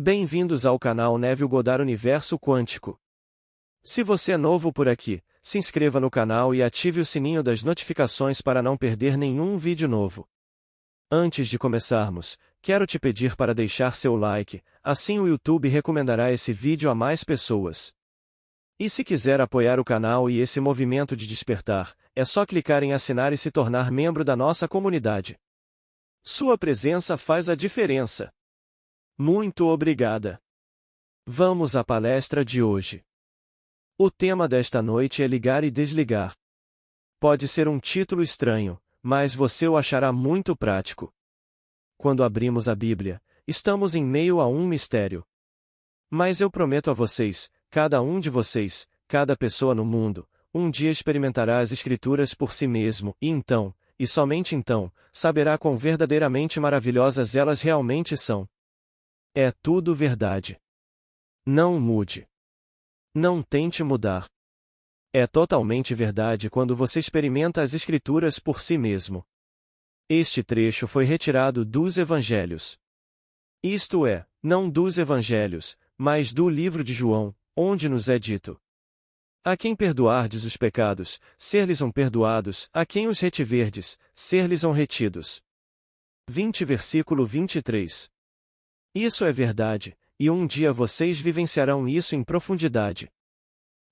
Bem-vindos ao canal Neville Goddard Universo Quântico. Se você é novo por aqui, se inscreva no canal e ative o sininho das notificações para não perder nenhum vídeo novo. Antes de começarmos, quero te pedir para deixar seu like, assim o YouTube recomendará esse vídeo a mais pessoas. E se quiser apoiar o canal e esse movimento de despertar, é só clicar em assinar e se tornar membro da nossa comunidade. Sua presença faz a diferença. Muito obrigada. Vamos à palestra de hoje. O tema desta noite é ligar e desligar. Pode ser um título estranho, mas você o achará muito prático. Quando abrimos a Bíblia, estamos em meio a um mistério. Mas eu prometo a vocês, cada um de vocês, cada pessoa no mundo, um dia experimentará as Escrituras por si mesmo, e então, e somente então, saberá quão verdadeiramente maravilhosas elas realmente são. É tudo verdade. Não mude. Não tente mudar. É totalmente verdade quando você experimenta as Escrituras por si mesmo. Este trecho foi retirado dos Evangelhos. Isto é, não dos Evangelhos, mas do livro de João, onde nos é dito: a quem perdoardes os pecados, ser-lhes-ão perdoados, a quem os retiverdes, ser-lhes-ão retidos. 20 versículo 23. Isso é verdade, e um dia vocês vivenciarão isso em profundidade.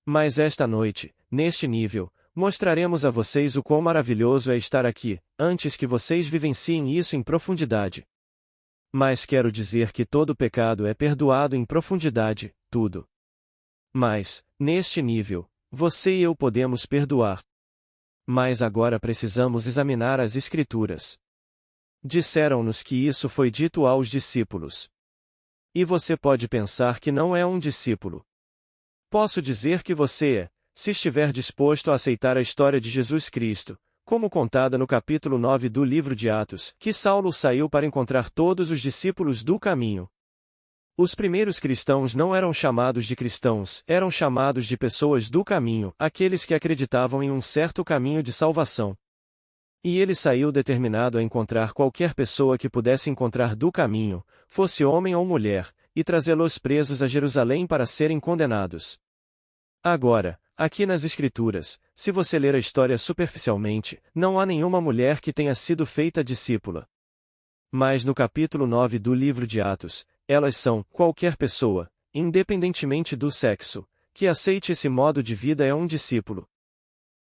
Mas esta noite, neste nível, mostraremos a vocês o quão maravilhoso é estar aqui, antes que vocês vivenciem isso em profundidade. Mas quero dizer que todo pecado é perdoado em profundidade, tudo. Mas, neste nível, você e eu podemos perdoar. Mas agora precisamos examinar as Escrituras. Disseram-nos que isso foi dito aos discípulos. E você pode pensar que não é um discípulo. Posso dizer que você é, se estiver disposto a aceitar a história de Jesus Cristo, como contada no capítulo 9 do livro de Atos, que Saulo saiu para encontrar todos os discípulos do caminho. Os primeiros cristãos não eram chamados de cristãos, eram chamados de pessoas do caminho, aqueles que acreditavam em um certo caminho de salvação. E ele saiu determinado a encontrar qualquer pessoa que pudesse encontrar do caminho, fosse homem ou mulher, e trazê-los presos a Jerusalém para serem condenados. Agora, aqui nas Escrituras, se você ler a história superficialmente, não há nenhuma mulher que tenha sido feita discípula. Mas no capítulo 9 do livro de Atos, elas são, qualquer pessoa, independentemente do sexo, que aceite esse modo de vida é um discípulo.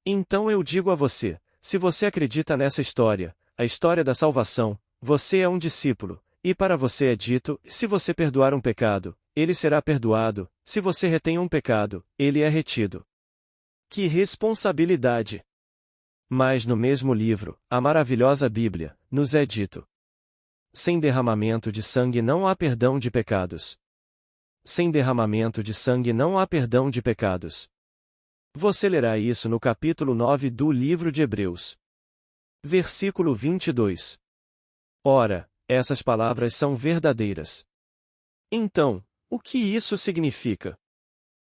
Então eu digo a você, se você acredita nessa história, a história da salvação, você é um discípulo, e para você é dito, se você perdoar um pecado, ele será perdoado, se você retém um pecado, ele é retido. Que responsabilidade! Mas no mesmo livro, a maravilhosa Bíblia, nos é dito: sem derramamento de sangue não há perdão de pecados. Sem derramamento de sangue não há perdão de pecados. Você lerá isso no capítulo 9 do livro de Hebreus. Versículo 22. Ora, essas palavras são verdadeiras. Então, o que isso significa?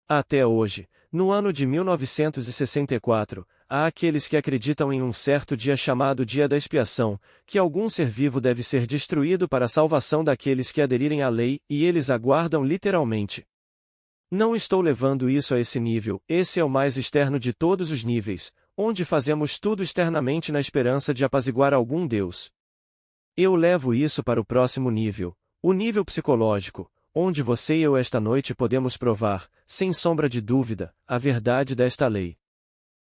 Até hoje, no ano de 1964, há aqueles que acreditam em um certo dia chamado Dia da Expiação, que algum ser vivo deve ser destruído para a salvação daqueles que aderirem à lei, e eles aguardam literalmente. Não estou levando isso a esse nível, esse é o mais externo de todos os níveis, onde fazemos tudo externamente na esperança de apaziguar algum Deus. Eu levo isso para o próximo nível, o nível psicológico, onde você e eu esta noite podemos provar, sem sombra de dúvida, a verdade desta lei.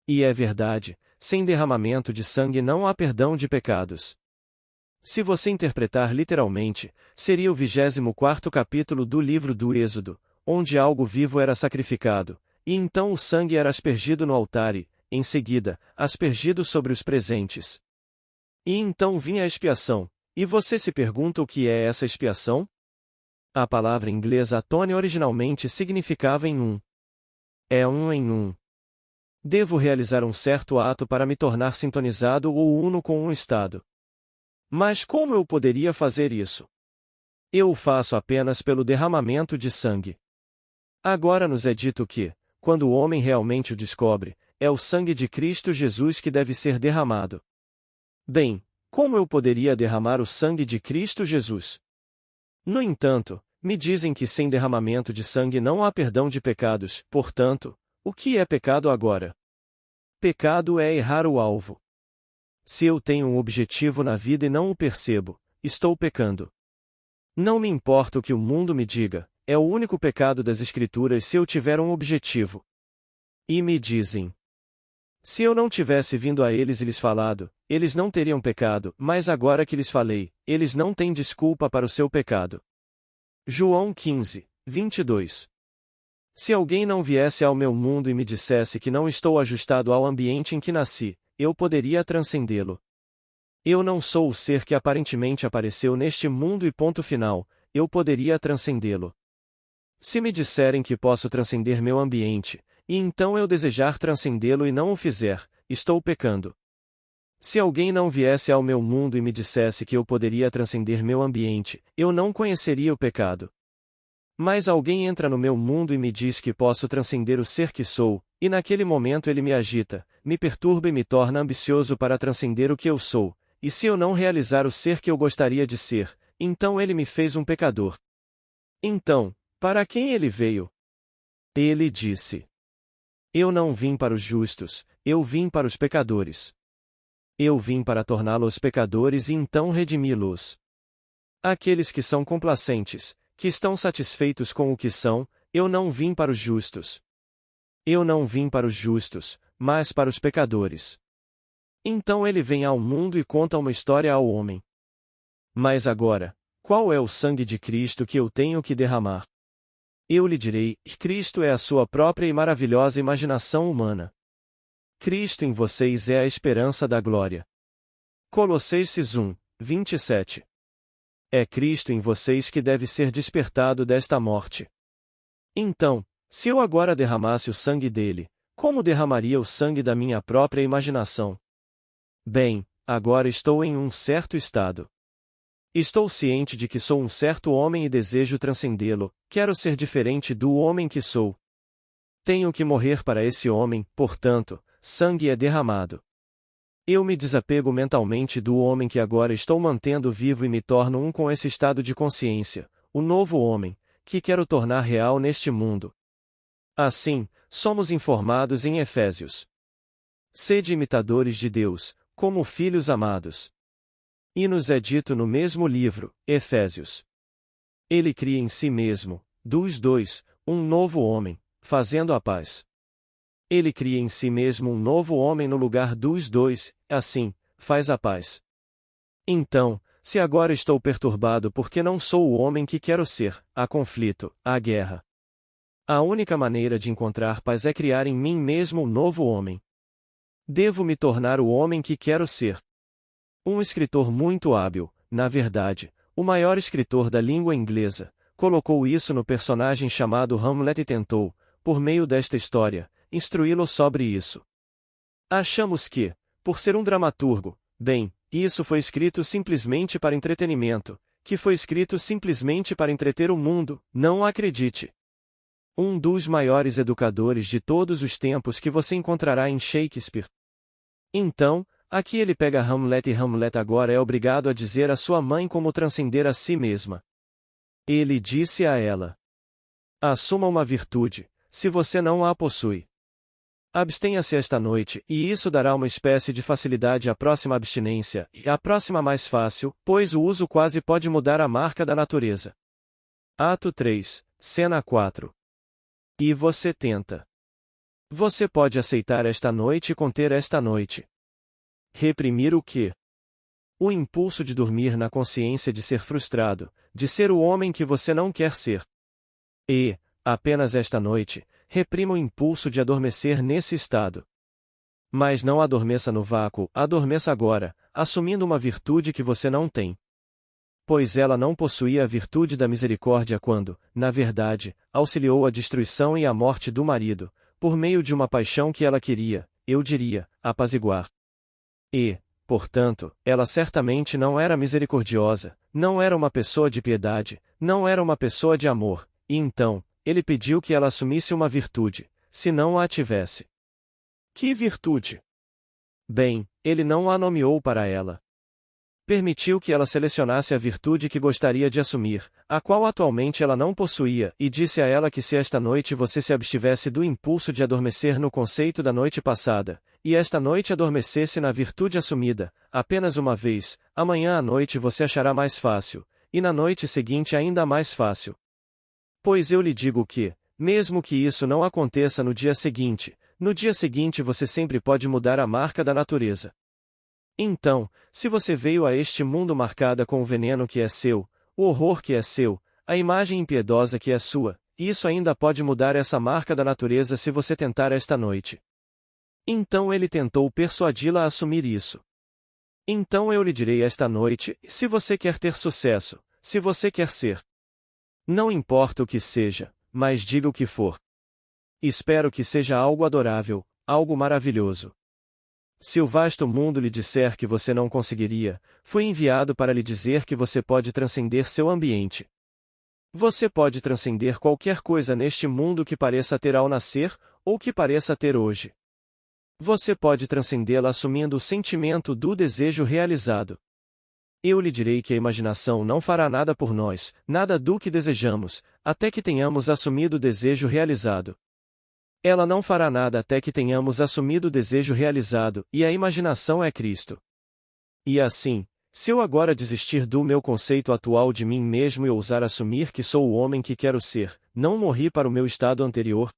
E é verdade, sem derramamento de sangue não há perdão de pecados. Se você interpretar literalmente, seria o 24º capítulo do livro do Êxodo, onde algo vivo era sacrificado, e então o sangue era aspergido no altar e, em seguida, aspergido sobre os presentes. E então vinha a expiação, e você se pergunta o que é essa expiação? A palavra inglesa atone originalmente significava em um. É um em um. Devo realizar um certo ato para me tornar sintonizado ou uno com um estado. Mas como eu poderia fazer isso? Eu o faço apenas pelo derramamento de sangue. Agora nos é dito que, quando o homem realmente o descobre, é o sangue de Cristo Jesus que deve ser derramado. Bem, como eu poderia derramar o sangue de Cristo Jesus? No entanto, Me dizem que sem derramamento de sangue não há perdão de pecados, portanto, o que é pecado agora? Pecado é errar o alvo. Se eu tenho um objetivo na vida e não o percebo, estou pecando. Não me importa o que o mundo me diga, é o único pecado das Escrituras se eu tiver um objetivo. E me dizem: se eu não tivesse vindo a eles e lhes falado, eles não teriam pecado, mas agora que lhes falei, eles não têm desculpa para o seu pecado. João 15, 22. Se alguém não viesse ao meu mundo e me dissesse que não estou ajustado ao ambiente em que nasci, eu poderia transcendê-lo. Eu não sou o ser que aparentemente apareceu neste mundo e ponto final, eu poderia transcendê-lo. Se me disserem que posso transcender meu ambiente, e então eu desejar transcendê-lo e não o fizer, estou pecando. Se alguém não viesse ao meu mundo e me dissesse que eu poderia transcender meu ambiente, eu não conheceria o pecado. Mas alguém entra no meu mundo e me diz que posso transcender o ser que sou, e naquele momento ele me agita, me perturba e me torna ambicioso para transcender o que eu sou, e se eu não realizar o ser que eu gostaria de ser, então ele me fez um pecador. Então, para quem ele veio? Ele disse: eu não vim para os justos, eu vim para os pecadores. Eu vim para torná-los pecadores e então redimi-los. Aqueles que são complacentes, que estão satisfeitos com o que são, eu não vim para os justos. Eu não vim para os justos, mas para os pecadores. Então ele vem ao mundo e conta uma história ao homem. Mas agora, qual é o sangue de Cristo que eu tenho que derramar? Eu lhe direi: Cristo é a sua própria e maravilhosa imaginação humana. Cristo em vocês é a esperança da glória. Colossenses 1, 27. É Cristo em vocês que deve ser despertado desta morte. Então, se eu agora derramasse o sangue dele, como derramaria o sangue da minha própria imaginação? Bem, agora estou em um certo estado. Estou ciente de que sou um certo homem e desejo transcendê-lo, quero ser diferente do homem que sou. Tenho que morrer para esse homem, portanto, sangue é derramado. Eu me desapego mentalmente do homem que agora estou mantendo vivo e me torno um com esse estado de consciência, o novo homem, que quero tornar real neste mundo. Assim, somos informados em Efésios. Sede imitadores de Deus, como filhos amados. E nos é dito no mesmo livro, Efésios. Ele cria em si mesmo, dos dois, um novo homem, fazendo a paz. Ele cria em si mesmo um novo homem no lugar dos dois, assim, faz a paz. Então, se agora estou perturbado porque não sou o homem que quero ser, há conflito, há guerra. A única maneira de encontrar paz é criar em mim mesmo um novo homem. Devo me tornar o homem que quero ser. Um escritor muito hábil, na verdade, o maior escritor da língua inglesa, colocou isso no personagem chamado Hamlet e tentou, por meio desta história, instruí-lo sobre isso. Achamos que, por ser um dramaturgo, bem, isso foi escrito simplesmente para entretenimento, que foi escrito simplesmente para entreter o mundo, não acredite. Um dos maiores educadores de todos os tempos que você encontrará em Shakespeare. Então, aqui ele pega Hamlet e Hamlet agora é obrigado a dizer à sua mãe como transcender a si mesma. Ele disse a ela: assuma uma virtude, se você não a possui. Abstenha-se esta noite, e isso dará uma espécie de facilidade à próxima abstinência, e à próxima mais fácil, pois o uso quase pode mudar a marca da natureza. Ato 3, Cena 4. E você tenta. Você pode aceitar esta noite e conter esta noite. Reprimir o quê? O impulso de dormir na consciência de ser frustrado, de ser o homem que você não quer ser. E, apenas esta noite, reprima o impulso de adormecer nesse estado. Mas não adormeça no vácuo, adormeça agora, assumindo uma virtude que você não tem. Pois ela não possuía a virtude da misericórdia quando, na verdade, auxiliou a destruição e a morte do marido, por meio de uma paixão que ela queria, eu diria, apaziguar. E, portanto, ela certamente não era misericordiosa, não era uma pessoa de piedade, não era uma pessoa de amor, e então, ele pediu que ela assumisse uma virtude, se não a tivesse. Que virtude? Bem, ele não a nomeou para ela. Permitiu que ela selecionasse a virtude que gostaria de assumir, a qual atualmente ela não possuía, e disse a ela que se esta noite você se abstivesse do impulso de adormecer no conceito da noite passada, e esta noite adormecesse na virtude assumida, apenas uma vez, amanhã à noite você achará mais fácil, e na noite seguinte ainda mais fácil. Pois eu lhe digo que, mesmo que isso não aconteça no dia seguinte você sempre pode mudar a marca da natureza. Então, se você veio a este mundo marcada com o veneno que é seu, o horror que é seu, a imagem impiedosa que é sua, isso ainda pode mudar essa marca da natureza se você tentar esta noite. Então ele tentou persuadi-la a assumir isso. Então eu lhe direi esta noite, se você quer ter sucesso, se você quer ser. Não importa o que seja, mas diga o que for. Espero que seja algo adorável, algo maravilhoso. Se o vasto mundo lhe disser que você não conseguiria, fui enviado para lhe dizer que você pode transcender seu ambiente. Você pode transcender qualquer coisa neste mundo que pareça ter ao nascer, ou que pareça ter hoje. Você pode transcendê-la assumindo o sentimento do desejo realizado. Eu lhe direi que a imaginação não fará nada por nós, nada do que desejamos, até que tenhamos assumido o desejo realizado. Ela não fará nada até que tenhamos assumido o desejo realizado, e a imaginação é Cristo. E assim, se eu agora desistir do meu conceito atual de mim mesmo e ousar assumir que sou o homem que quero ser, não morri para o meu estado anterior?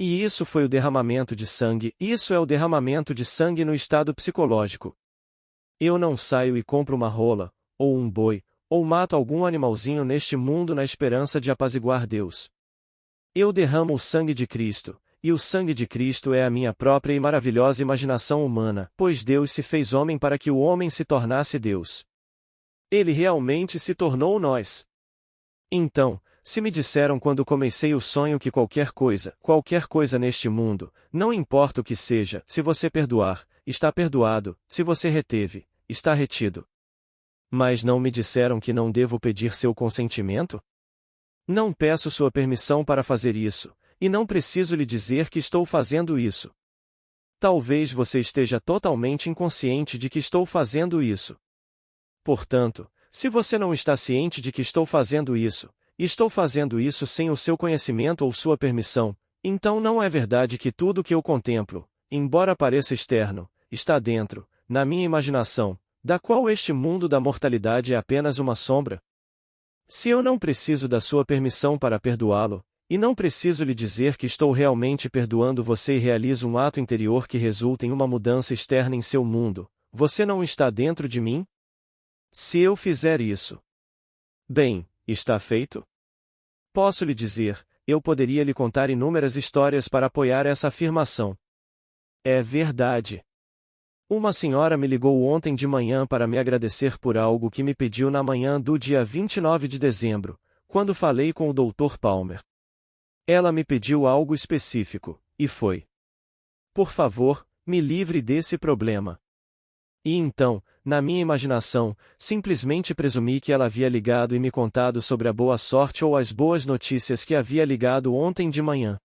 E isso foi o derramamento de sangue, isso é o derramamento de sangue no estado psicológico. Eu não saio e compro uma rola, ou um boi, ou mato algum animalzinho neste mundo na esperança de apaziguar Deus. Eu derramo o sangue de Cristo, e o sangue de Cristo é a minha própria e maravilhosa imaginação humana, pois Deus se fez homem para que o homem se tornasse Deus. Ele realmente se tornou nós. Então, se me disseram quando comecei o sonho que qualquer coisa neste mundo, não importa o que seja, se você perdoar, está perdoado, se você reteve, está retido. Mas não me disseram que não devo pedir seu consentimento? Não peço sua permissão para fazer isso, e não preciso lhe dizer que estou fazendo isso. Talvez você esteja totalmente inconsciente de que estou fazendo isso. Portanto, se você não está ciente de que estou fazendo isso sem o seu conhecimento ou sua permissão, então não é verdade que tudo que eu contemplo, embora pareça externo, está dentro, na minha imaginação, da qual este mundo da mortalidade é apenas uma sombra? Se eu não preciso da sua permissão para perdoá-lo, e não preciso lhe dizer que estou realmente perdoando você e realizo um ato interior que resulta em uma mudança externa em seu mundo, você não está dentro de mim? Se eu fizer isso, bem, está feito? Posso lhe dizer, eu poderia lhe contar inúmeras histórias para apoiar essa afirmação. É verdade. Uma senhora me ligou ontem de manhã para me agradecer por algo que me pediu na manhã do dia 29 de dezembro, quando falei com o Dr. Palmer. Ela me pediu algo específico, e foi: por favor, me livre desse problema. E então, na minha imaginação, simplesmente presumi que ela havia ligado e me contado sobre a boa sorte ou as boas notícias que havia ligado ontem de manhã.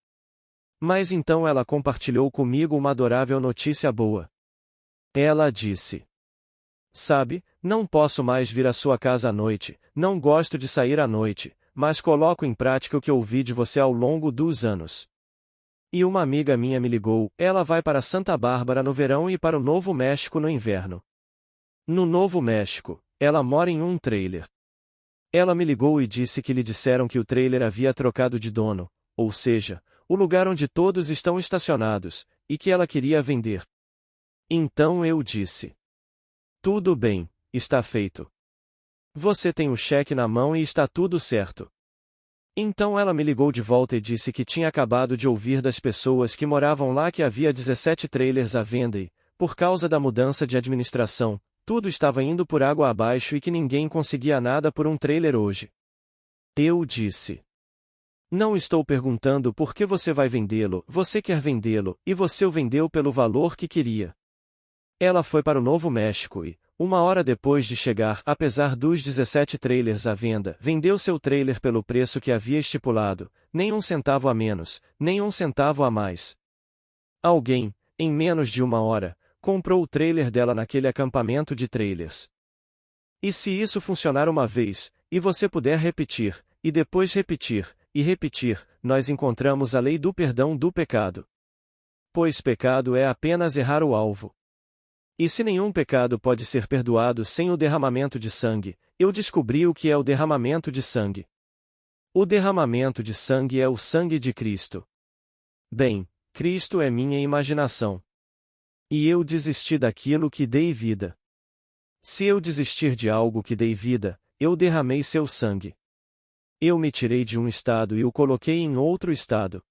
Mas então ela compartilhou comigo uma adorável notícia boa. Ela disse: sabe, não posso mais vir à sua casa à noite, não gosto de sair à noite, mas coloco em prática o que ouvi de você ao longo dos anos. E uma amiga minha me ligou, ela vai para Santa Bárbara no verão e para o Novo México no inverno. No Novo México, ela mora em um trailer. Ela me ligou e disse que lhe disseram que o trailer havia trocado de dono, ou seja, o lugar onde todos estão estacionados, e que ela queria vender. Então eu disse: tudo bem, está feito. Você tem o cheque na mão e está tudo certo. Então ela me ligou de volta e disse que tinha acabado de ouvir das pessoas que moravam lá que havia 17 trailers à venda e, por causa da mudança de administração, tudo estava indo por água abaixo e que ninguém conseguia nada por um trailer hoje. Eu disse: não estou perguntando por que você vai vendê-lo, você quer vendê-lo, e você o vendeu pelo valor que queria. Ela foi para o Novo México e, uma hora depois de chegar, apesar dos 17 trailers à venda, vendeu seu trailer pelo preço que havia estipulado, nem um centavo a menos, nem um centavo a mais. Alguém, em menos de uma hora, comprou o trailer dela naquele acampamento de trailers. E se isso funcionar uma vez, e você puder repetir, e depois repetir, e repetir, nós encontramos a lei do perdão do pecado. Pois pecado é apenas errar o alvo. E se nenhum pecado pode ser perdoado sem o derramamento de sangue, eu descobri o que é o derramamento de sangue. O derramamento de sangue é o sangue de Cristo. Bem, Cristo é minha imaginação. E eu desisti daquilo que dei vida. Se eu desistir de algo que dei vida, eu derramei seu sangue. Eu me tirei de um estado e o coloquei em outro estado.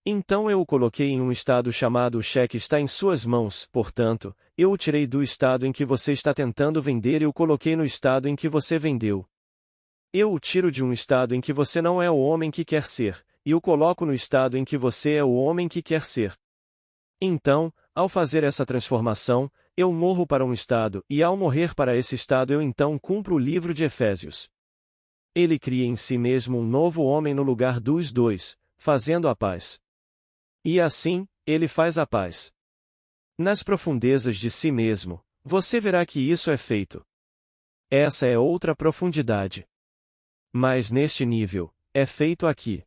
Então eu o coloquei em um estado chamado o cheque está em suas mãos, portanto, eu o tirei do estado em que você está tentando vender e o coloquei no estado em que você vendeu. Eu o tiro de um estado em que você não é o homem que quer ser, e o coloco no estado em que você é o homem que quer ser. Então, ao fazer essa transformação, eu morro para um estado, e ao morrer para esse estado eu então cumpro o livro de Efésios. Ele cria em si mesmo um novo homem no lugar dos dois, fazendo a paz. E assim, ele faz a paz. Nas profundezas de si mesmo, você verá que isso é feito. Essa é outra profundidade. Mas neste nível, é feito aqui.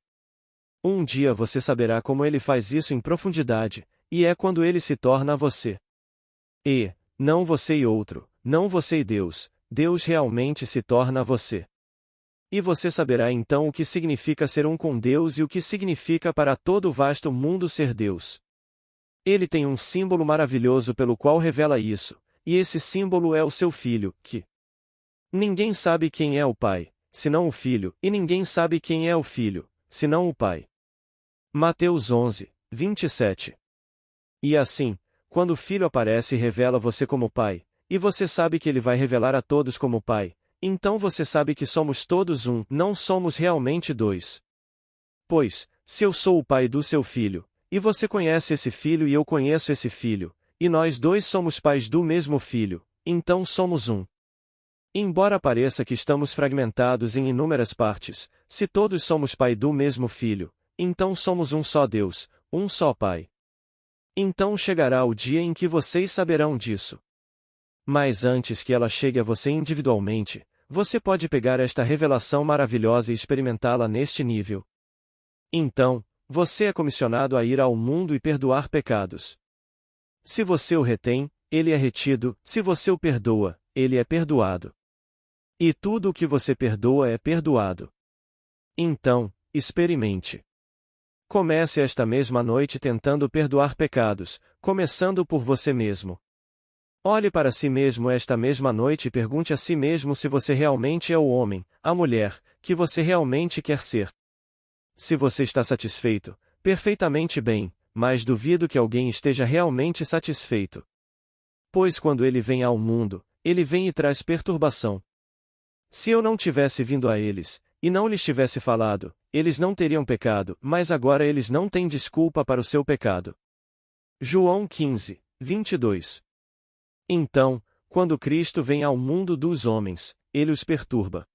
Um dia você saberá como ele faz isso em profundidade, e é quando ele se torna você. E, não você e outro, não você e Deus, Deus realmente se torna você. E você saberá então o que significa ser um com Deus e o que significa para todo o vasto mundo ser Deus. Ele tem um símbolo maravilhoso pelo qual revela isso, e esse símbolo é o seu filho, que ninguém sabe quem é o pai, senão o filho, e ninguém sabe quem é o filho, senão o pai. Mateus 11, 27. E assim, quando o filho aparece e revela você como pai, e você sabe que ele vai revelar a todos como pai, então você sabe que somos todos um, não somos realmente dois. Pois, se eu sou o pai do seu filho, e você conhece esse filho e eu conheço esse filho, e nós dois somos pais do mesmo filho, então somos um. Embora pareça que estamos fragmentados em inúmeras partes, se todos somos pai do mesmo filho, então somos um só Deus, um só Pai. Então chegará o dia em que vocês saberão disso. Mas antes que ela chegue a você individualmente, você pode pegar esta revelação maravilhosa e experimentá-la neste nível. Então, você é comissionado a ir ao mundo e perdoar pecados. Se você o retém, ele é retido, se você o perdoa, ele é perdoado. E tudo o que você perdoa é perdoado. Então, experimente. Comece esta mesma noite tentando perdoar pecados, começando por você mesmo. Olhe para si mesmo esta mesma noite e pergunte a si mesmo se você realmente é o homem, a mulher, que você realmente quer ser. Se você está satisfeito, perfeitamente bem, mas duvido que alguém esteja realmente satisfeito. Pois quando ele vem ao mundo, ele vem e traz perturbação. Se eu não tivesse vindo a eles, e não lhes tivesse falado, eles não teriam pecado, mas agora eles não têm desculpa para o seu pecado. João 15, 22. Então, quando Cristo vem ao mundo dos homens, ele os perturba.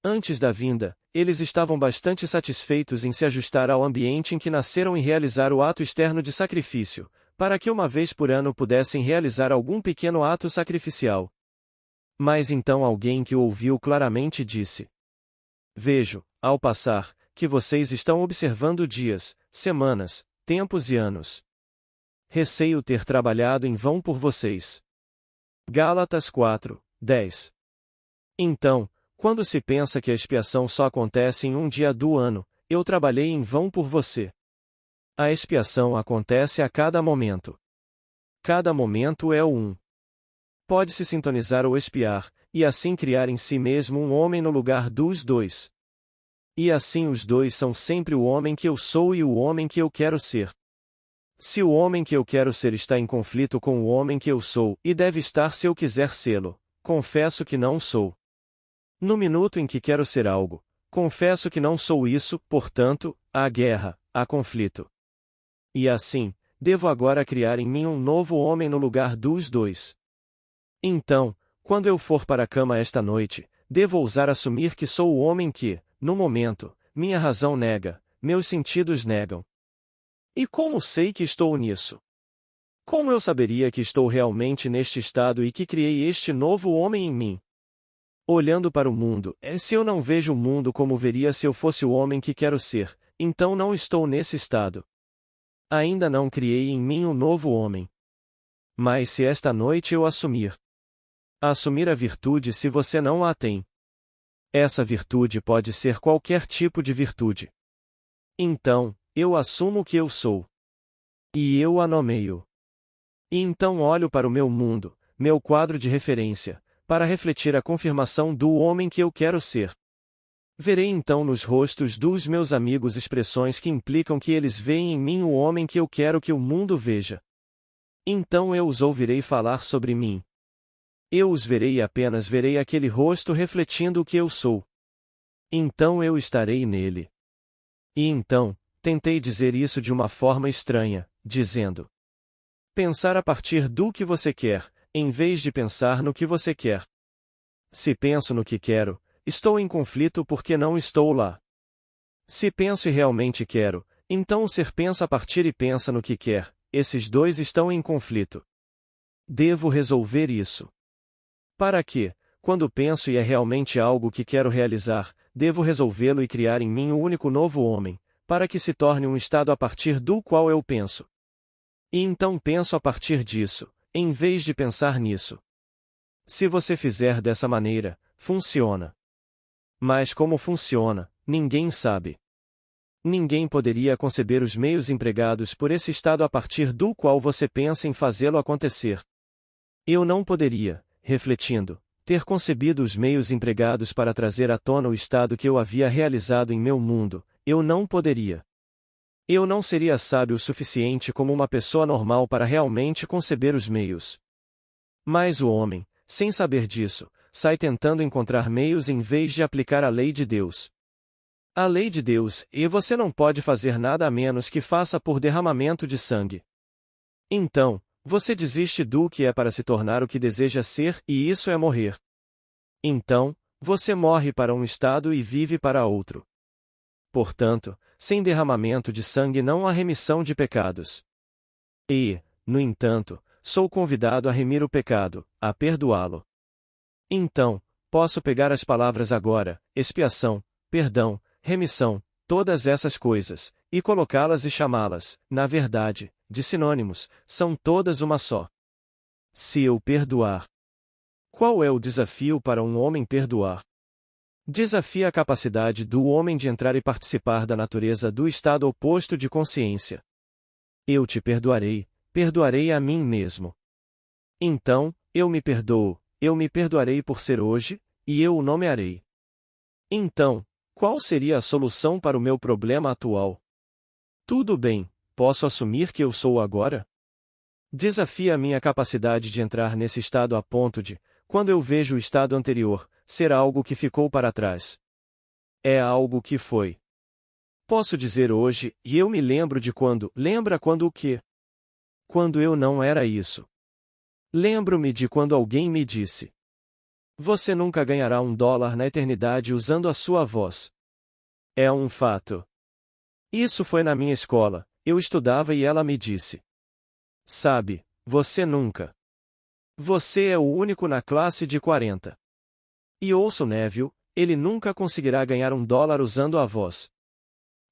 Antes da vinda, eles estavam bastante satisfeitos em se ajustar ao ambiente em que nasceram e realizar o ato externo de sacrifício, para que uma vez por ano pudessem realizar algum pequeno ato sacrificial. Mas então alguém que o ouviu claramente disse: Vejo, ao passar, que vocês estão observando dias, semanas, tempos e anos. Receio ter trabalhado em vão por vocês. Gálatas 4, 10. Então, quando se pensa que a expiação só acontece em um dia do ano, eu trabalhei em vão por você. A expiação acontece a cada momento. Cada momento é o um. Pode-se sintonizar ou expiar, e assim criar em si mesmo um homem no lugar dos dois. E assim os dois são sempre o homem que eu sou e o homem que eu quero ser. Se o homem que eu quero ser está em conflito com o homem que eu sou, e deve estar se eu quiser sê-lo, confesso que não sou. No minuto em que quero ser algo, confesso que não sou isso, portanto, há guerra, há conflito. E assim, devo agora criar em mim um novo homem no lugar dos dois. Então, quando eu for para a cama esta noite, devo ousar assumir que sou o homem que, no momento, minha razão nega, meus sentidos negam. E como sei que estou nisso? Como eu saberia que estou realmente neste estado e que criei este novo homem em mim? Olhando para o mundo, se eu não vejo o mundo como veria se eu fosse o homem que quero ser, então não estou nesse estado. Ainda não criei em mim um novo homem. Mas se esta noite eu assumir a virtude se você não a tem. Essa virtude pode ser qualquer tipo de virtude. Então, eu assumo que eu sou. E eu a nomeio. E então olho para o meu mundo, meu quadro de referência, para refletir a confirmação do homem que eu quero ser. Verei então nos rostos dos meus amigos expressões que implicam que eles veem em mim o homem que eu quero que o mundo veja. Então eu os ouvirei falar sobre mim. Eu os verei e apenas verei aquele rosto refletindo o que eu sou. Então eu estarei nele. E então, tentei dizer isso de uma forma estranha, dizendo: pensar a partir do que você quer, em vez de pensar no que você quer. Se penso no que quero, estou em conflito porque não estou lá. Se penso e realmente quero, então o ser pensa a partir e pensa no que quer, esses dois estão em conflito. Devo resolver isso. Para que, quando penso e é realmente algo que quero realizar, devo resolvê-lo e criar em mim o único novo homem, para que se torne um estado a partir do qual eu penso. E então penso a partir disso, em vez de pensar nisso. Se você fizer dessa maneira, funciona. Mas como funciona, ninguém sabe. Ninguém poderia conceber os meios empregados por esse estado a partir do qual você pensa em fazê-lo acontecer. Eu não poderia, refletindo, ter concebido os meios empregados para trazer à tona o estado que eu havia realizado em meu mundo, eu não poderia. Eu não seria sábio o suficiente como uma pessoa normal para realmente conceber os meios. Mas o homem, sem saber disso, sai tentando encontrar meios em vez de aplicar a lei de Deus. A lei de Deus, e você não pode fazer nada a menos que faça por derramamento de sangue. Então, você desiste do que é para se tornar o que deseja ser, e isso é morrer. Então, você morre para um estado e vive para outro. Portanto, sem derramamento de sangue não há remissão de pecados. E, no entanto, sou convidado a remir o pecado, a perdoá-lo. Então, posso pegar as palavras agora, expiação, perdão, remissão, todas essas coisas, e colocá-las e chamá-las, na verdade, de sinônimos, são todas uma só. Se eu perdoar. Qual é o desafio para um homem perdoar? Desafia a capacidade do homem de entrar e participar da natureza do estado oposto de consciência. Eu te perdoarei a mim mesmo. Então, eu me perdoarei por ser hoje, e eu o nomearei. Então, qual seria a solução para o meu problema atual? Tudo bem, posso assumir que eu sou agora? Desafia a minha capacidade de entrar nesse estado a ponto de, quando eu vejo o estado anterior, ser algo que ficou para trás. É algo que foi. Posso dizer hoje, e eu me lembro de quando, lembra quando o quê? Quando eu não era isso. Lembro-me de quando alguém me disse: você nunca ganhará $1 na eternidade usando a sua voz. É um fato. Isso foi na minha escola, eu estudava e ela me disse: sabe, você nunca. Você é o único na classe de 40. E ouço Neville, ele nunca conseguirá ganhar $1 usando a voz.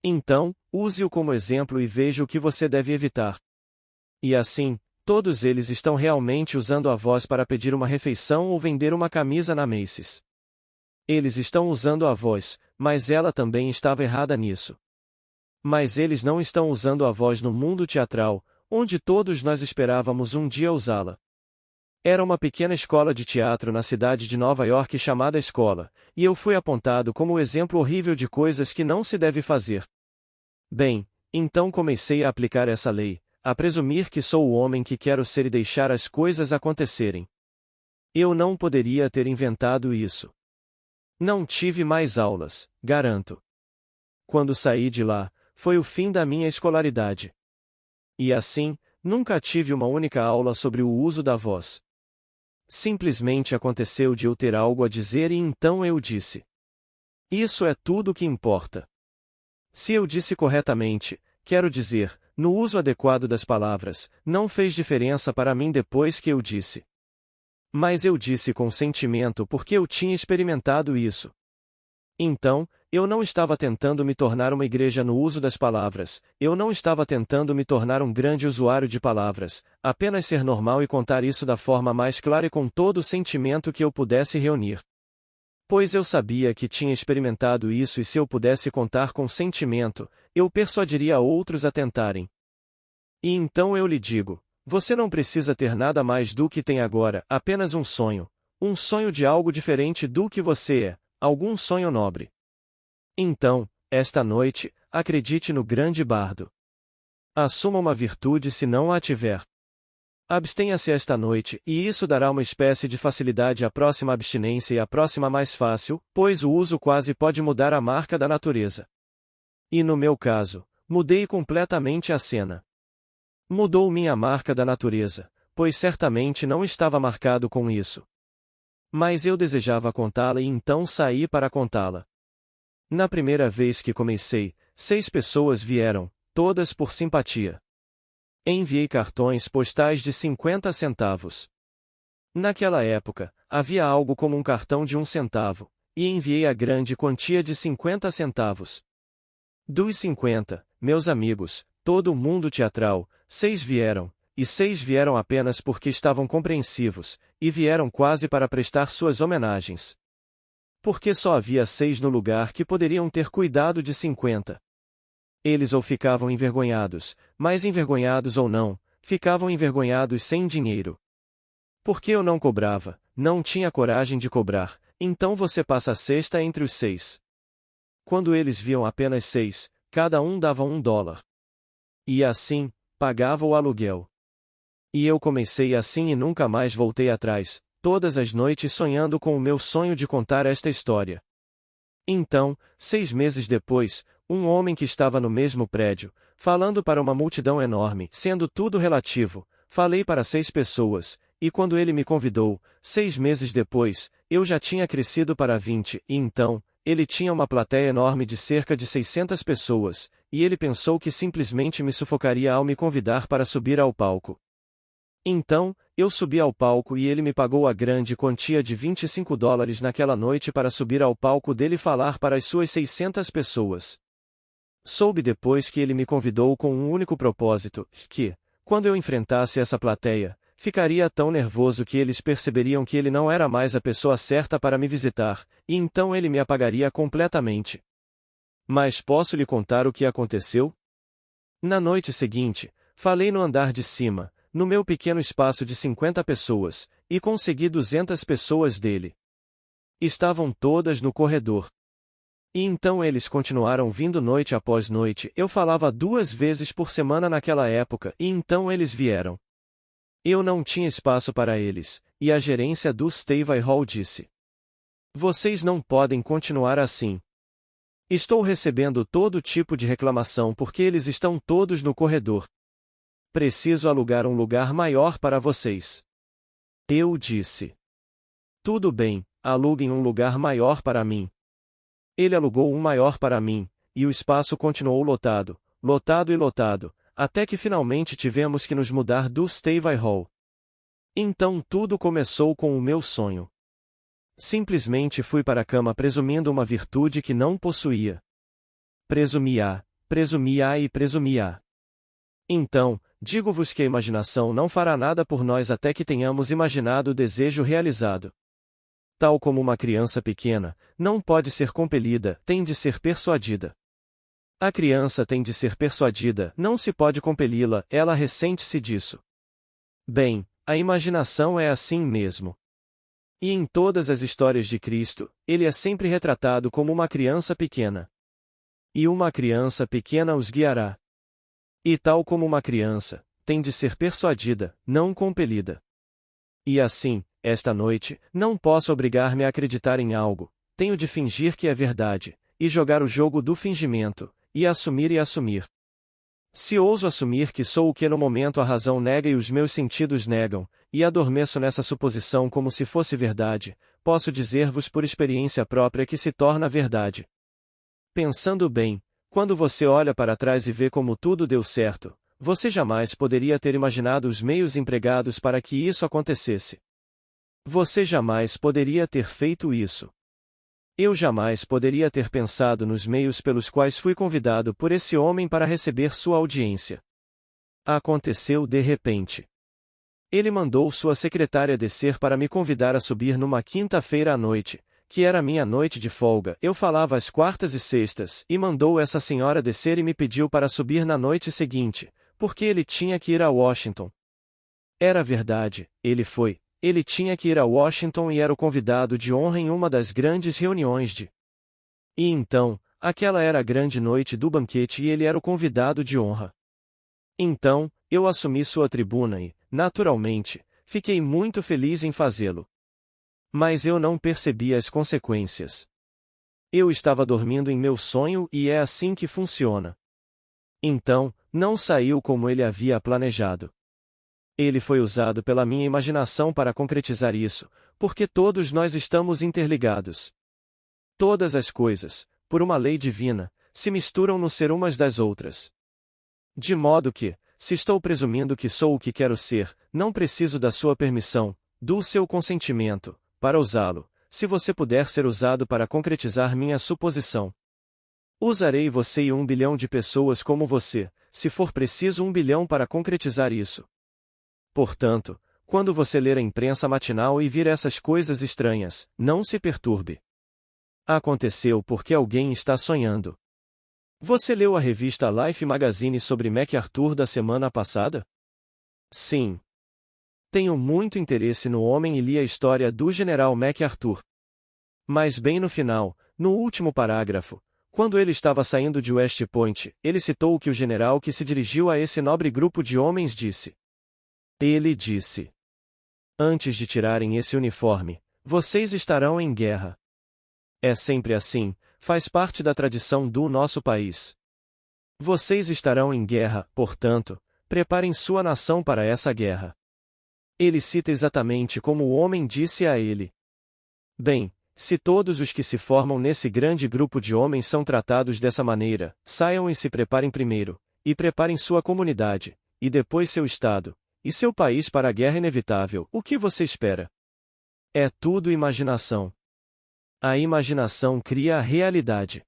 Então, use-o como exemplo e veja o que você deve evitar. E assim, todos eles estão realmente usando a voz para pedir uma refeição ou vender uma camisa na Macy's. Eles estão usando a voz, mas ela também estava errada nisso. Mas eles não estão usando a voz no mundo teatral, onde todos nós esperávamos um dia usá-la. Era uma pequena escola de teatro na cidade de Nova York chamada Escola, e eu fui apontado como o exemplo horrível de coisas que não se deve fazer. Bem, então comecei a aplicar essa lei, a presumir que sou o homem que quero ser e deixar as coisas acontecerem. Eu não poderia ter inventado isso. Não tive mais aulas, garanto. Quando saí de lá, foi o fim da minha escolaridade. E assim, nunca tive uma única aula sobre o uso da voz. Simplesmente aconteceu de eu ter algo a dizer e então eu disse. Isso é tudo o que importa. Se eu disse corretamente, quero dizer, no uso adequado das palavras, não fez diferença para mim depois que eu disse. Mas eu disse com sentimento porque eu tinha experimentado isso. Então, eu não estava tentando me tornar uma igreja no uso das palavras, eu não estava tentando me tornar um grande usuário de palavras, apenas ser normal e contar isso da forma mais clara e com todo o sentimento que eu pudesse reunir. Pois eu sabia que tinha experimentado isso e se eu pudesse contar com sentimento, eu persuadiria outros a tentarem. E então eu lhe digo: você não precisa ter nada mais do que tem agora, apenas um sonho de algo diferente do que você é, algum sonho nobre. Então, esta noite, acredite no grande bardo. Assuma uma virtude se não a tiver. Abstenha-se esta noite, e isso dará uma espécie de facilidade à próxima abstinência e à próxima mais fácil, pois o uso quase pode mudar a marca da natureza. E no meu caso, mudei completamente a cena. Mudou minha marca da natureza, pois certamente não estava marcado com isso. Mas eu desejava contá-la e então saí para contá-la. Na primeira vez que comecei, 6 pessoas vieram, todas por simpatia. Enviei cartões postais de 50 centavos. Naquela época, havia algo como um cartão de 1 centavo, e enviei a grande quantia de 50 centavos. Dos 50, meus amigos, todo o mundo teatral, 6 vieram, e 6 vieram apenas porque estavam compreensivos, e vieram quase para prestar suas homenagens. Porque só havia 6 no lugar que poderiam ter cuidado de 50. Eles ou ficavam envergonhados, mas envergonhados ou não, ficavam envergonhados sem dinheiro. Porque eu não cobrava, não tinha coragem de cobrar, então você passa a cesta entre os 6. Quando eles viam apenas 6, cada um dava $1. E assim, pagava o aluguel. E eu comecei assim e nunca mais voltei atrás, todas as noites sonhando com o meu sonho de contar esta história. Então, 6 meses depois, um homem que estava no mesmo prédio, falando para uma multidão enorme, sendo tudo relativo, falei para 6 pessoas, e quando ele me convidou, 6 meses depois, eu já tinha crescido para 20, e então, ele tinha uma plateia enorme de cerca de 600 pessoas, e ele pensou que simplesmente me sufocaria ao me convidar para subir ao palco. Então, eu subi ao palco e ele me pagou a grande quantia de $25 naquela noite para subir ao palco dele e falar para as suas 600 pessoas. Soube depois que ele me convidou com um único propósito, que, quando eu enfrentasse essa plateia, ficaria tão nervoso que eles perceberiam que ele não era mais a pessoa certa para me visitar, e então ele me apagaria completamente. Mas posso lhe contar o que aconteceu? Na noite seguinte, falei no andar de cima, no meu pequeno espaço de 50 pessoas, e consegui 200 pessoas dele. Estavam todas no corredor. E então eles continuaram vindo noite após noite, eu falava 2 vezes por semana naquela época, e então eles vieram. Eu não tinha espaço para eles, e a gerência do Stevie Hall disse: vocês não podem continuar assim. Estou recebendo todo tipo de reclamação porque eles estão todos no corredor. Preciso alugar um lugar maior para vocês. Eu disse: tudo bem, aluguem um lugar maior para mim. Ele alugou um maior para mim, e o espaço continuou lotado, lotado e lotado, até que finalmente tivemos que nos mudar do Stevie Hall. Então tudo começou com o meu sonho. Simplesmente fui para a cama presumindo uma virtude que não possuía. Presumia e presumia. Então, digo-vos que a imaginação não fará nada por nós até que tenhamos imaginado o desejo realizado. Tal como uma criança pequena, não pode ser compelida, tem de ser persuadida. A criança tem de ser persuadida, não se pode compeli-la, ela ressente-se disso. Bem, a imaginação é assim mesmo. E em todas as histórias de Cristo, ele é sempre retratado como uma criança pequena. E uma criança pequena os guiará. E tal como uma criança, tem de ser persuadida, não compelida. E assim, esta noite, não posso obrigar-me a acreditar em algo, tenho de fingir que é verdade, e jogar o jogo do fingimento, e assumir. Se ouso assumir que sou o que no momento a razão nega e os meus sentidos negam, e adormeço nessa suposição como se fosse verdade, posso dizer-vos por experiência própria que se torna verdade. Pensando bem, quando você olha para trás e vê como tudo deu certo, você jamais poderia ter imaginado os meios empregados para que isso acontecesse. Você jamais poderia ter feito isso. Eu jamais poderia ter pensado nos meios pelos quais fui convidado por esse homem para receber sua audiência. Aconteceu de repente. Ele mandou sua secretária descer para me convidar a subir numa quinta-feira à noite, que era minha noite de folga. Eu falava às quartas e sextas, e mandou essa senhora descer e me pediu para subir na noite seguinte, porque ele tinha que ir a Washington. Era verdade, ele foi. Ele tinha que ir a Washington e era o convidado de honra em uma das grandes reuniões de. E então, aquela era a grande noite do banquete e ele era o convidado de honra. Então, eu assumi sua tribuna e, naturalmente, fiquei muito feliz em fazê-lo. Mas eu não percebi as consequências. Eu estava dormindo em meu sonho e é assim que funciona. Então, não saiu como ele havia planejado. Ele foi usado pela minha imaginação para concretizar isso, porque todos nós estamos interligados. Todas as coisas, por uma lei divina, se misturam no ser umas das outras. De modo que, se estou presumindo que sou o que quero ser, não preciso da sua permissão, do seu consentimento, para usá-lo, se você puder ser usado para concretizar minha suposição. Usarei você e 1 bilhão de pessoas como você, se for preciso 1 bilhão para concretizar isso. Portanto, quando você ler a imprensa matinal e vir essas coisas estranhas, não se perturbe. Aconteceu porque alguém está sonhando. Você leu a revista Life Magazine sobre MacArthur da semana passada? Sim. Tenho muito interesse no homem e li a história do General MacArthur. Mas bem no final, no último parágrafo, quando ele estava saindo de West Point, ele citou o que o general que se dirigiu a esse nobre grupo de homens disse. Ele disse: antes de tirarem esse uniforme, vocês estarão em guerra. É sempre assim, faz parte da tradição do nosso país. Vocês estarão em guerra, portanto, preparem sua nação para essa guerra. Ele cita exatamente como o homem disse a ele. Bem, se todos os que se formam nesse grande grupo de homens são tratados dessa maneira, saiam e se preparem primeiro, e preparem sua comunidade, e depois seu estado, e seu país para a guerra inevitável. O que você espera? É tudo imaginação. A imaginação cria a realidade.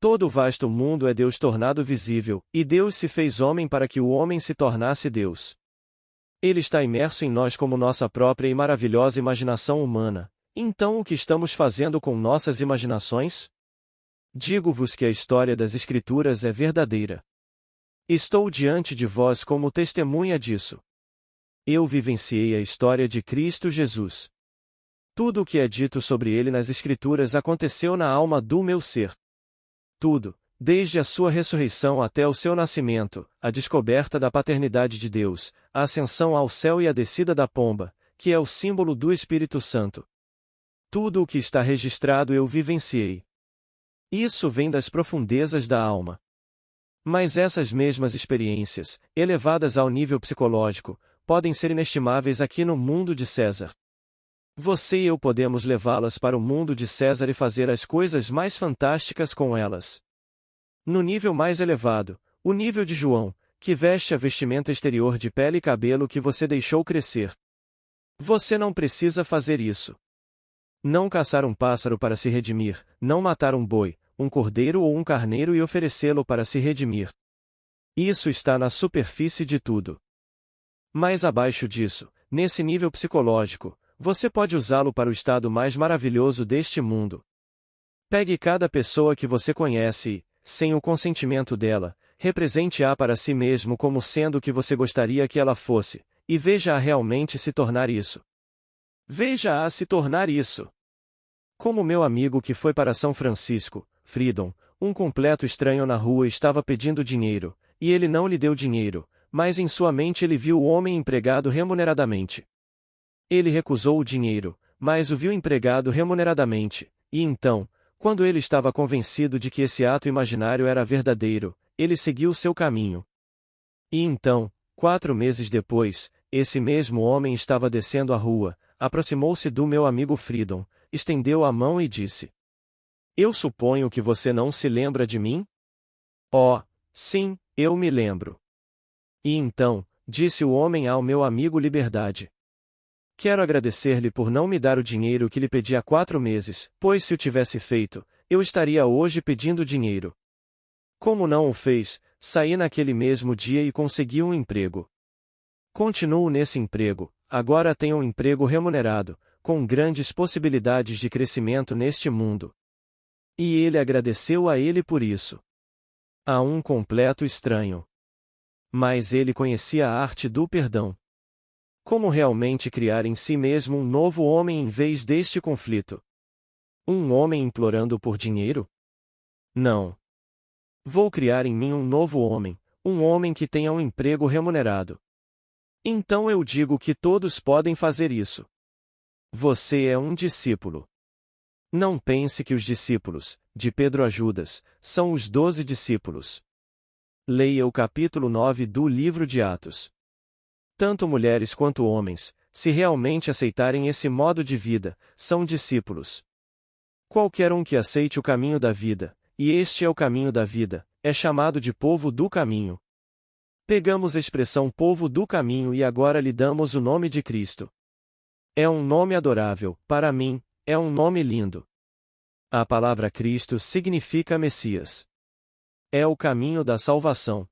Todo o vasto mundo é Deus tornado visível, e Deus se fez homem para que o homem se tornasse Deus. Ele está imerso em nós como nossa própria e maravilhosa imaginação humana. Então o que estamos fazendo com nossas imaginações? Digo-vos que a história das Escrituras é verdadeira. Estou diante de vós como testemunha disso. Eu vivenciei a história de Cristo Jesus. Tudo o que é dito sobre ele nas Escrituras aconteceu na alma do meu ser. Tudo, desde a sua ressurreição até o seu nascimento, a descoberta da paternidade de Deus, a ascensão ao céu e a descida da pomba, que é o símbolo do Espírito Santo. Tudo o que está registrado eu vivenciei. Isso vem das profundezas da alma. Mas essas mesmas experiências, elevadas ao nível psicológico, podem ser inestimáveis aqui no mundo de César. Você e eu podemos levá-las para o mundo de César e fazer as coisas mais fantásticas com elas. No nível mais elevado, o nível de João, que veste a vestimenta exterior de pele e cabelo que você deixou crescer. Você não precisa fazer isso. Não caçar um pássaro para se redimir, não matar um boi, um cordeiro ou um carneiro e oferecê-lo para se redimir. Isso está na superfície de tudo. Mais abaixo disso, nesse nível psicológico, você pode usá-lo para o estado mais maravilhoso deste mundo. Pegue cada pessoa que você conhece e, sem o consentimento dela, represente-a para si mesmo como sendo o que você gostaria que ela fosse, e veja-a realmente se tornar isso. Veja-a se tornar isso. Como meu amigo que foi para São Francisco, Freedom, um completo estranho na rua estava pedindo dinheiro, e ele não lhe deu dinheiro, mas em sua mente ele viu o homem empregado remuneradamente. Ele recusou o dinheiro, mas o viu empregado remuneradamente, e então, quando ele estava convencido de que esse ato imaginário era verdadeiro, ele seguiu seu caminho. E então, 4 meses depois, esse mesmo homem estava descendo a rua, aproximou-se do meu amigo Freedom, estendeu a mão e disse: Eu suponho que você não se lembra de mim? Oh, sim, eu me lembro. E então, disse o homem ao meu amigo Liberdade. Quero agradecer-lhe por não me dar o dinheiro que lhe pedi há 4 meses, pois se o tivesse feito, eu estaria hoje pedindo dinheiro. Como não o fez, saí naquele mesmo dia e consegui um emprego. Continuo nesse emprego, agora tenho um emprego remunerado, com grandes possibilidades de crescimento neste mundo. E ele agradeceu a ele por isso. A um completo estranho. Mas ele conhecia a arte do perdão. Como realmente criar em si mesmo um novo homem em vez deste conflito? Um homem implorando por dinheiro? Não. Vou criar em mim um novo homem, um homem que tenha um emprego remunerado. Então eu digo que todos podem fazer isso. Você é um discípulo. Não pense que os discípulos, de Pedro a Judas, são os 12 discípulos. Leia o capítulo 9 do livro de Atos. Tanto mulheres quanto homens, se realmente aceitarem esse modo de vida, são discípulos. Qualquer um que aceite o caminho da vida, e este é o caminho da vida, é chamado de povo do caminho. Pegamos a expressão povo do caminho e agora lhe damos o nome de Cristo. É um nome adorável, para mim, é um nome lindo. A palavra Cristo significa Messias. É o caminho da salvação.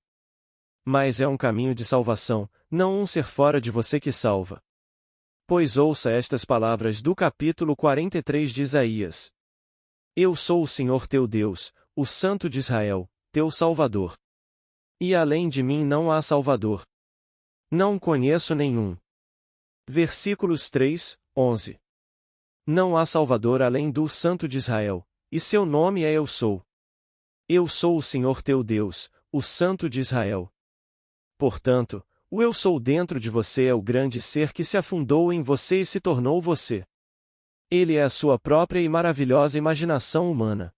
Mas é um caminho de salvação, não um ser fora de você que salva. Pois ouça estas palavras do capítulo 43 de Isaías. Eu sou o Senhor teu Deus, o Santo de Israel, teu Salvador. E além de mim não há Salvador. Não conheço nenhum. Versículos 3, 11. Não há Salvador além do Santo de Israel, e seu nome é Eu Sou. Eu sou o Senhor teu Deus, o Santo de Israel. Portanto, o Eu Sou dentro de você é o grande ser que se afundou em você e se tornou você. Ele é a sua própria e maravilhosa imaginação humana.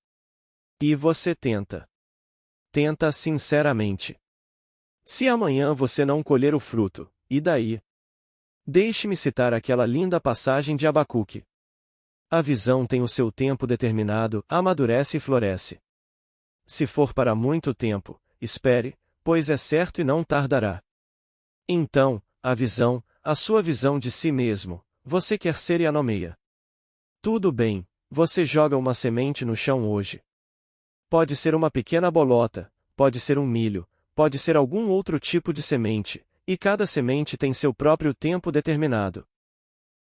E você tenta. Tenta sinceramente. Se amanhã você não colher o fruto, e daí? Deixe-me citar aquela linda passagem de Abacuque. A visão tem o seu tempo determinado, amadurece e floresce. Se for para muito tempo, espere, pois é certo e não tardará. Então, a sua visão de si mesmo, você quer ser e a nomeia. Tudo bem, você joga uma semente no chão hoje. Pode ser uma pequena bolota, pode ser um milho, pode ser algum outro tipo de semente, e cada semente tem seu próprio tempo determinado.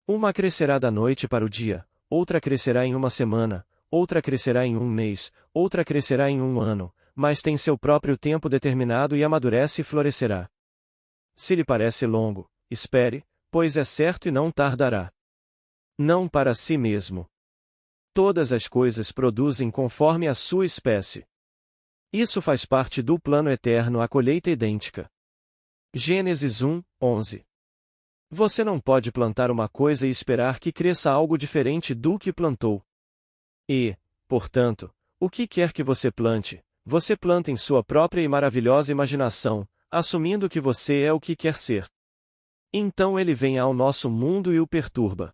Uma crescerá da noite para o dia, outra crescerá em uma semana, outra crescerá em um mês, outra crescerá em um ano, mas tem seu próprio tempo determinado e amadurece e florescerá. Se lhe parece longo, espere, pois é certo e não tardará. Não para si mesmo. Todas as coisas produzem conforme a sua espécie. Isso faz parte do plano eterno, a colheita idêntica. Gênesis 1, 11. Você não pode plantar uma coisa e esperar que cresça algo diferente do que plantou. E, portanto, o que quer que você planta em sua própria e maravilhosa imaginação, assumindo que você é o que quer ser. Então ele vem ao nosso mundo e o perturba.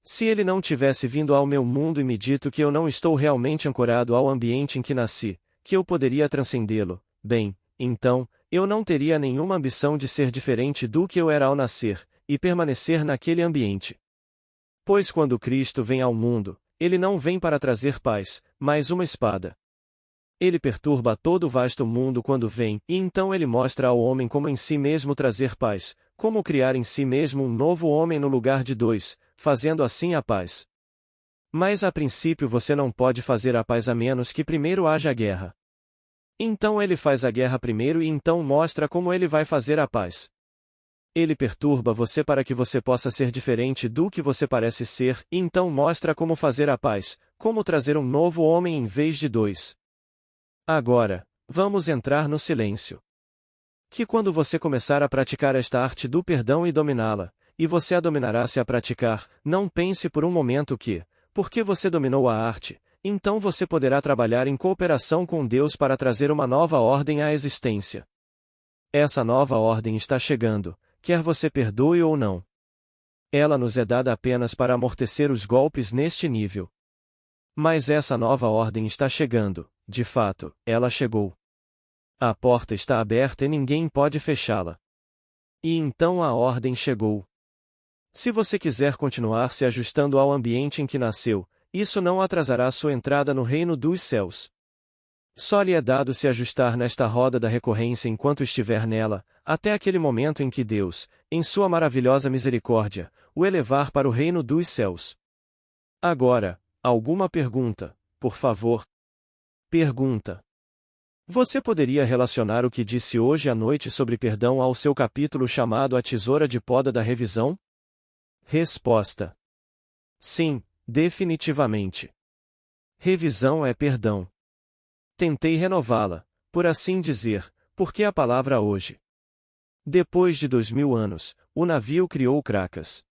Se ele não tivesse vindo ao meu mundo e me dito que eu não estou realmente ancorado ao ambiente em que nasci, que eu poderia transcendê-lo, bem, então, eu não teria nenhuma ambição de ser diferente do que eu era ao nascer, e permanecer naquele ambiente. Pois quando Cristo vem ao mundo, ele não vem para trazer paz, mas uma espada. Ele perturba todo o vasto mundo quando vem, e então ele mostra ao homem como em si mesmo trazer paz, como criar em si mesmo um novo homem no lugar de dois, fazendo assim a paz. Mas a princípio você não pode fazer a paz a menos que primeiro haja guerra. Então ele faz a guerra primeiro e então mostra como ele vai fazer a paz. Ele perturba você para que você possa ser diferente do que você parece ser, e então mostra como fazer a paz, como trazer um novo homem em vez de dois. Agora, vamos entrar no silêncio. Que quando você começar a praticar esta arte do perdão e dominá-la, e você a dominará se a praticar, não pense por um momento que, porque você dominou a arte, então você poderá trabalhar em cooperação com Deus para trazer uma nova ordem à existência. Essa nova ordem está chegando, quer você perdoe ou não. Ela nos é dada apenas para amortecer os golpes neste nível. Mas essa nova ordem está chegando, de fato, ela chegou. A porta está aberta e ninguém pode fechá-la. E então a ordem chegou. Se você quiser continuar se ajustando ao ambiente em que nasceu, isso não atrasará sua entrada no reino dos céus. Só lhe é dado se ajustar nesta roda da recorrência enquanto estiver nela, até aquele momento em que Deus, em sua maravilhosa misericórdia, o elevar para o reino dos céus. Agora, alguma pergunta, por favor? Pergunta. Você poderia relacionar o que disse hoje à noite sobre perdão ao seu capítulo chamado A Tesoura de Poda da Revisão? Resposta. Sim, definitivamente. Revisão é perdão. Tentei renová-la, por assim dizer, porque a palavra hoje. Depois de 2000 anos, o navio criou Cracas.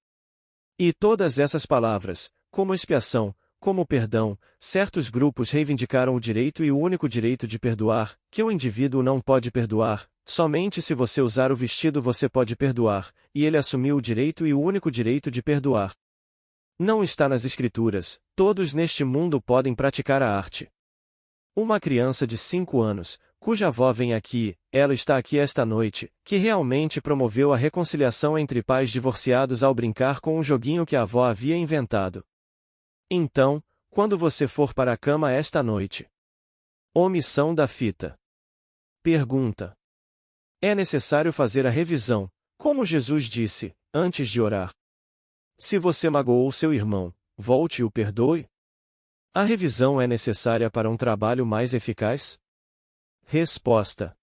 E todas essas palavras, como expiação, como perdão, certos grupos reivindicaram o direito e o único direito de perdoar, que o indivíduo não pode perdoar, somente se você usar o vestido você pode perdoar, e ele assumiu o direito e o único direito de perdoar. Não está nas escrituras, todos neste mundo podem praticar a arte. Uma criança de 5 anos, cuja avó vem aqui, ela está aqui esta noite, que realmente promoveu a reconciliação entre pais divorciados ao brincar com um joguinho que a avó havia inventado. Então, quando você for para a cama esta noite. Omissão da fita. Pergunta. É necessário fazer a revisão, como Jesus disse, antes de orar. Se você magoou seu irmão, volte e o perdoe? A revisão é necessária para um trabalho mais eficaz? Resposta.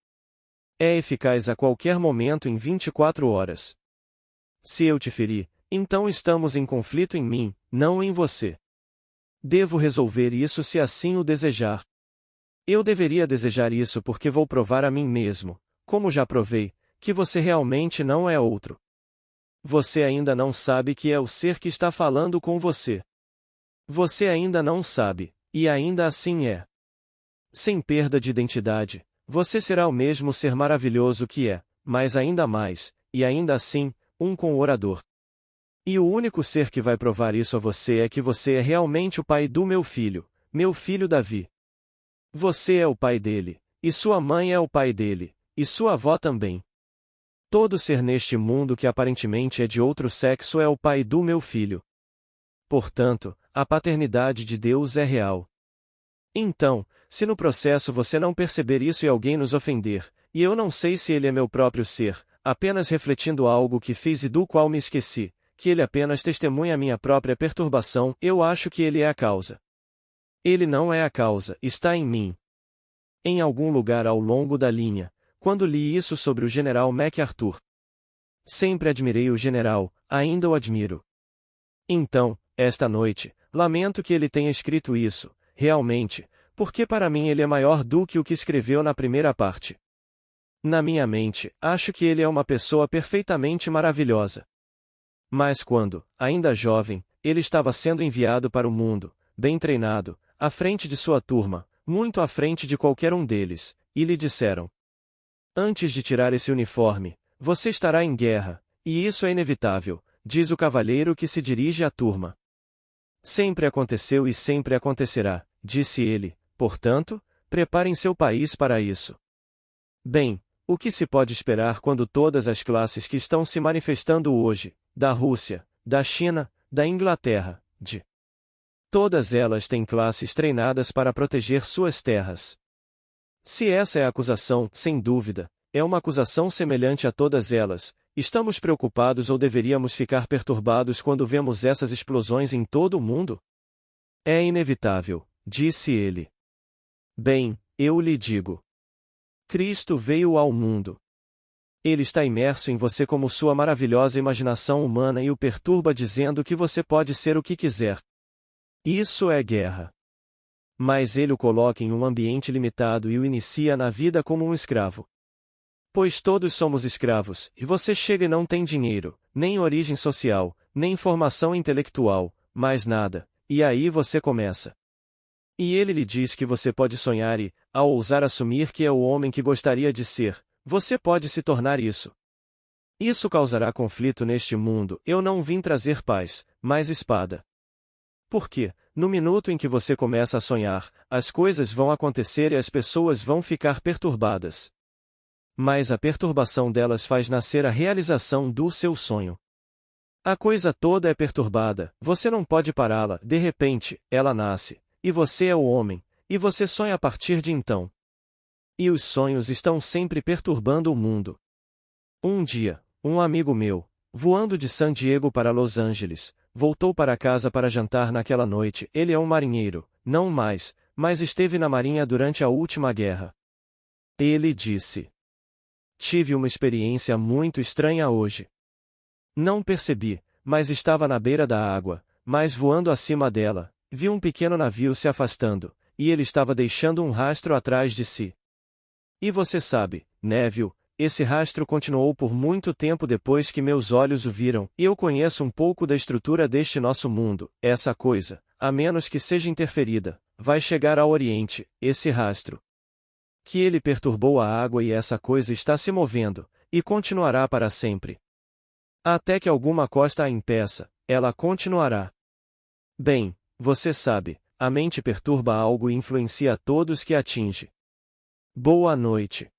É eficaz a qualquer momento em 24 horas. Se eu te feri, então estamos em conflito em mim, não em você. Devo resolver isso se assim o desejar. Eu deveria desejar isso porque vou provar a mim mesmo, como já provei, que você realmente não é outro. Você ainda não sabe que é o ser que está falando com você. Você ainda não sabe, e ainda assim é. Sem perda de identidade, você será o mesmo ser maravilhoso que é, mas ainda mais, e ainda assim, um com o orador. E o único ser que vai provar isso a você é que você é realmente o pai do meu filho Davi. Você é o pai dele, e sua mãe é o pai dele, e sua avó também. Todo ser neste mundo que aparentemente é de outro sexo é o pai do meu filho. Portanto, a paternidade de Deus é real. Então, se no processo você não perceber isso e alguém nos ofender, e eu não sei se ele é meu próprio ser, apenas refletindo algo que fiz e do qual me esqueci, que ele apenas testemunha a minha própria perturbação, eu acho que ele é a causa. Ele não é a causa, está em mim. Em algum lugar ao longo da linha, quando li isso sobre o general MacArthur. Sempre admirei o general, ainda o admiro. Então, esta noite, lamento que ele tenha escrito isso, realmente, porque para mim ele é maior do que o que escreveu na primeira parte. Na minha mente, acho que ele é uma pessoa perfeitamente maravilhosa. Mas quando, ainda jovem, ele estava sendo enviado para o mundo, bem treinado, à frente de sua turma, muito à frente de qualquer um deles, e lhe disseram: antes de tirar esse uniforme, você estará em guerra, e isso é inevitável, diz o cavalheiro que se dirige à turma. Sempre aconteceu e sempre acontecerá, disse ele, portanto, preparem seu país para isso. Bem, o que se pode esperar quando todas as classes que estão se manifestando hoje, da Rússia, da China, da Inglaterra, de todas elas têm classes treinadas para proteger suas terras. Se essa é a acusação, sem dúvida, é uma acusação semelhante a todas elas, estamos preocupados ou deveríamos ficar perturbados quando vemos essas explosões em todo o mundo? É inevitável, disse ele. Bem, eu lhe digo. Cristo veio ao mundo. Ele está imerso em você como sua maravilhosa imaginação humana e o perturba dizendo que você pode ser o que quiser. Isso é guerra. Mas ele o coloca em um ambiente limitado e o inicia na vida como um escravo. Pois todos somos escravos, e você chega e não tem dinheiro, nem origem social, nem formação intelectual, mais nada, e aí você começa. E ele lhe diz que você pode sonhar e, ao ousar assumir que é o homem que gostaria de ser, você pode se tornar isso. Isso causará conflito neste mundo, eu não vim trazer paz, mas espada. Porque, no minuto em que você começa a sonhar, as coisas vão acontecer e as pessoas vão ficar perturbadas. Mas a perturbação delas faz nascer a realização do seu sonho. A coisa toda é perturbada, você não pode pará-la, de repente, ela nasce, e você é o homem, e você sonha a partir de então. E os sonhos estão sempre perturbando o mundo. Um dia, um amigo meu, voando de San Diego para Los Angeles, voltou para casa para jantar naquela noite. Ele é um marinheiro, não mais, mas esteve na marinha durante a última guerra. Ele disse: tive uma experiência muito estranha hoje. Não percebi, mas estava na beira da água, mas voando acima dela, vi um pequeno navio se afastando, e ele estava deixando um rastro atrás de si. E você sabe, Neville, esse rastro continuou por muito tempo depois que meus olhos o viram, e eu conheço um pouco da estrutura deste nosso mundo. Essa coisa, a menos que seja interferida, vai chegar ao Oriente, esse rastro. Que ele perturbou a água e essa coisa está se movendo, e continuará para sempre. Até que alguma costa a impeça, ela continuará. Bem, você sabe, a mente perturba algo e influencia todos que atinge. Boa noite.